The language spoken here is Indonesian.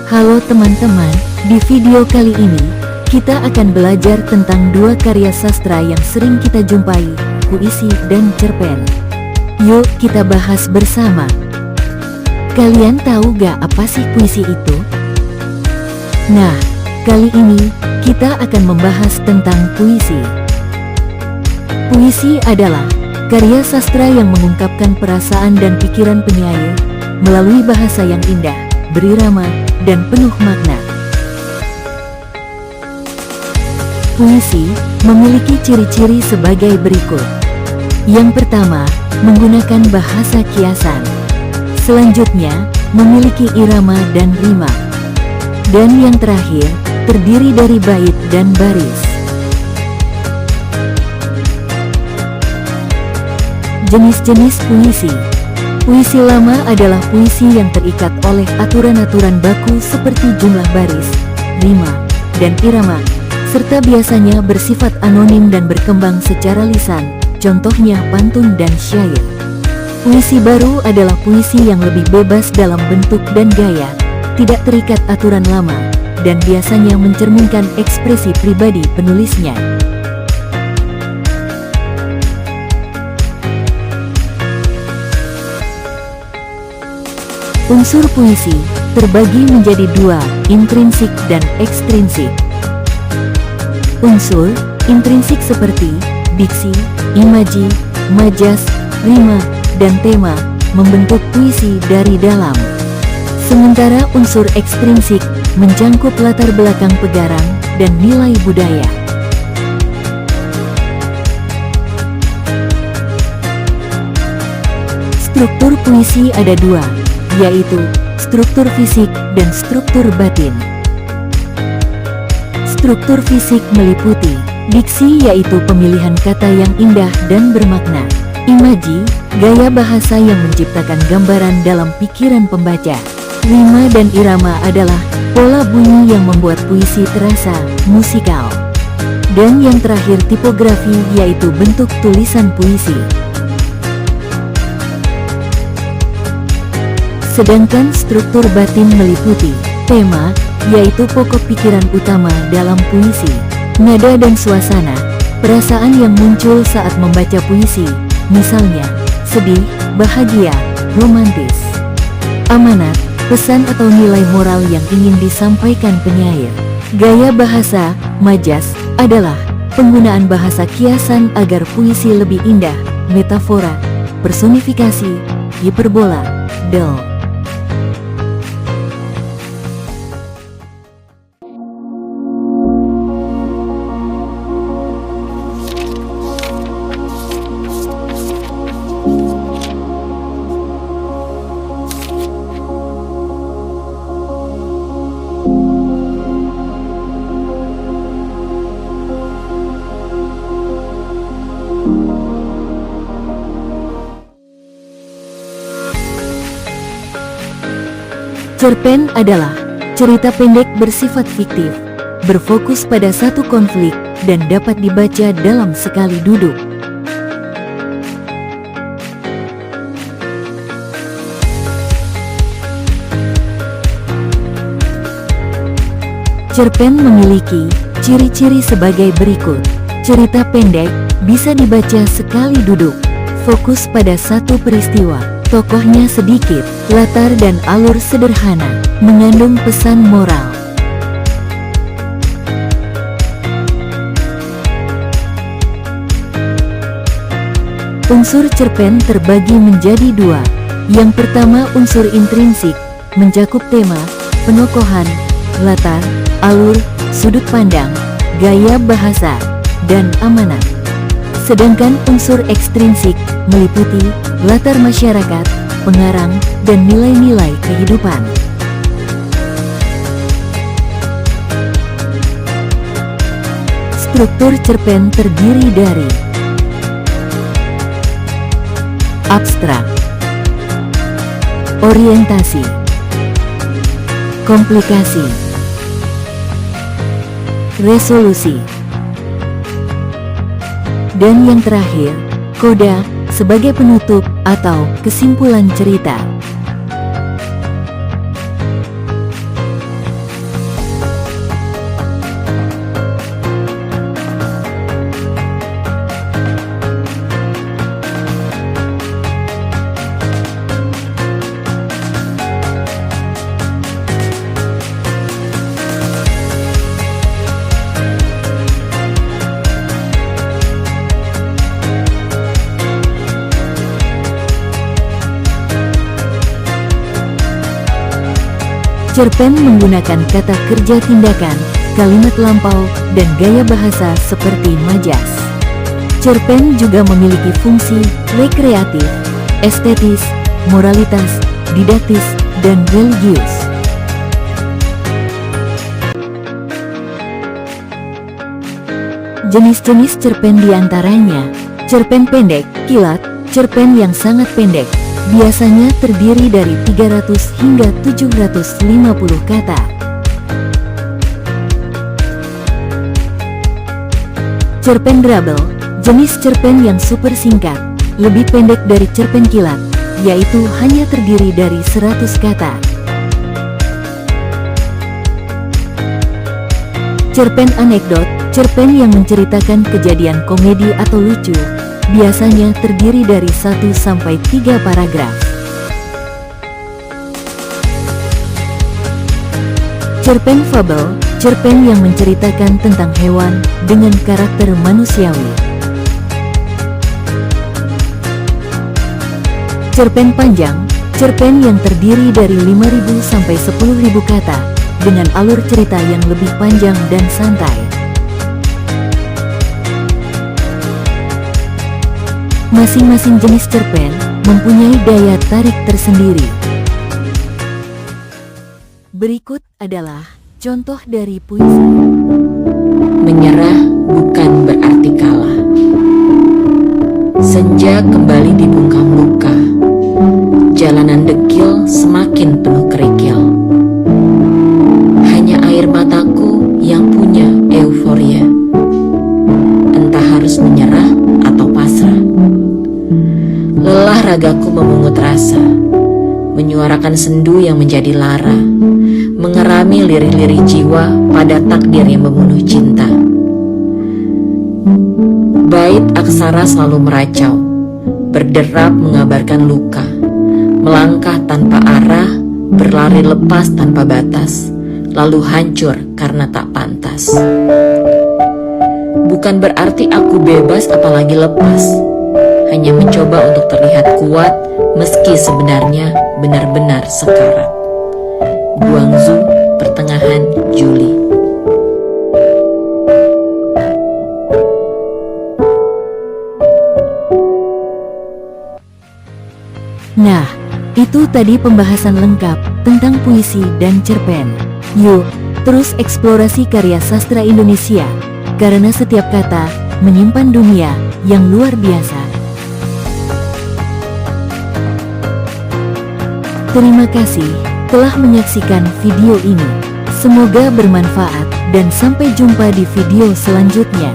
Halo teman-teman, di video kali ini, kita akan belajar tentang dua karya sastra yang sering kita jumpai, puisi dan cerpen. Yuk kita bahas bersama. Kalian tahu gak apa sih puisi itu? Nah, kali ini, kita akan membahas tentang puisi. Puisi adalah karya sastra yang mengungkapkan perasaan dan pikiran penyair melalui bahasa yang indah, berirama, dan penuh makna. Puisi memiliki ciri-ciri sebagai berikut. Yang pertama, menggunakan bahasa kiasan. Selanjutnya, memiliki irama dan rima. Dan yang terakhir, terdiri dari bait dan baris. Jenis-jenis puisi. Puisi lama adalah puisi yang terikat oleh aturan-aturan baku seperti jumlah baris, rima, dan irama, serta biasanya bersifat anonim dan berkembang secara lisan, contohnya pantun dan syair. Puisi baru adalah puisi yang lebih bebas dalam bentuk dan gaya, tidak terikat aturan lama, dan biasanya mencerminkan ekspresi pribadi penulisnya. Unsur puisi terbagi menjadi dua, intrinsik dan ekstrinsik. Unsur intrinsik seperti diksi, imaji, majas, rima, dan tema membentuk puisi dari dalam. Sementara unsur ekstrinsik mencakup latar belakang pegarang dan nilai budaya. Struktur puisi ada dua, yaitu struktur fisik dan struktur batin. Struktur fisik meliputi diksi, yaitu pemilihan kata yang indah dan bermakna. Imaji, gaya bahasa yang menciptakan gambaran dalam pikiran pembaca. Rima dan irama adalah pola bunyi yang membuat puisi terasa musikal. Dan yang terakhir tipografi, yaitu bentuk tulisan puisi. Sedangkan struktur batin meliputi tema, yaitu pokok pikiran utama dalam puisi. Nada dan suasana, perasaan yang muncul saat membaca puisi, misalnya sedih, bahagia, romantis. Amanat, pesan atau nilai moral yang ingin disampaikan penyair. Gaya bahasa, majas, adalah penggunaan bahasa kiasan agar puisi lebih indah, metafora, personifikasi, hiperbola, del. Cerpen adalah cerita pendek bersifat fiktif, berfokus pada satu konflik, dan dapat dibaca dalam sekali duduk. Cerpen memiliki ciri-ciri sebagai berikut. Cerita pendek bisa dibaca sekali duduk, fokus pada satu peristiwa, tokohnya sedikit, latar dan alur sederhana, mengandung pesan moral. Unsur cerpen terbagi menjadi dua. Yang pertama unsur intrinsik, mencakup tema, penokohan, latar, alur, sudut pandang, gaya bahasa, dan amanat. Sedangkan unsur ekstrinsik meliputi latar masyarakat, pengarang, dan nilai-nilai kehidupan. Struktur cerpen terdiri dari abstrak, orientasi, komplikasi, resolusi, dan yang terakhir, koda, sebagai penutup atau kesimpulan cerita. Cerpen menggunakan kata kerja tindakan, kalimat lampau, dan gaya bahasa seperti majas. Cerpen juga memiliki fungsi rekreatif, estetis, moralitas, didaktis, dan religius. Jenis-jenis cerpen diantaranya, cerpen pendek, kilat, cerpen yang sangat pendek, biasanya terdiri dari 300 hingga 750 kata. Cerpen double, jenis cerpen yang super singkat, lebih pendek dari cerpen kilat, yaitu hanya terdiri dari 100 kata. Cerpen anekdot, cerpen yang menceritakan kejadian komedi atau lucu, biasanya terdiri dari 1 sampai 3 paragraf. Cerpen fabel, cerpen yang menceritakan tentang hewan dengan karakter manusiawi. Cerpen panjang, cerpen yang terdiri dari 5.000 sampai 10.000 kata, dengan alur cerita yang lebih panjang dan santai. Masing-masing jenis cerpen mempunyai daya tarik tersendiri. Berikut adalah contoh dari puisi. Menyerah bukan berarti kalah. Senja kembali dibungkam luka. Jalanan dekil semakin penuh kerikil. Hanya air mataku yang punya euforia. Entah harus menyerah atau pasrah. Lelah ragaku memungut rasa, menyuarakan sendu yang menjadi lara, mengerami lirih-lirih jiwa pada takdir yang membunuh cinta. Bait aksara selalu meracau, berderap mengabarkan luka, melangkah tanpa arah, berlari lepas tanpa batas, lalu hancur karena tak pantas. Bukan berarti aku bebas apalagi lepas, hanya mencoba untuk terlihat kuat meski sebenarnya benar-benar sekarat. Guangzhou, pertengahan Juli. Nah, itu tadi pembahasan lengkap tentang puisi dan cerpen. Yuk, terus eksplorasi karya sastra Indonesia, karena setiap kata menyimpan dunia yang luar biasa. Terima kasih telah menyaksikan video ini. Semoga bermanfaat dan sampai jumpa di video selanjutnya.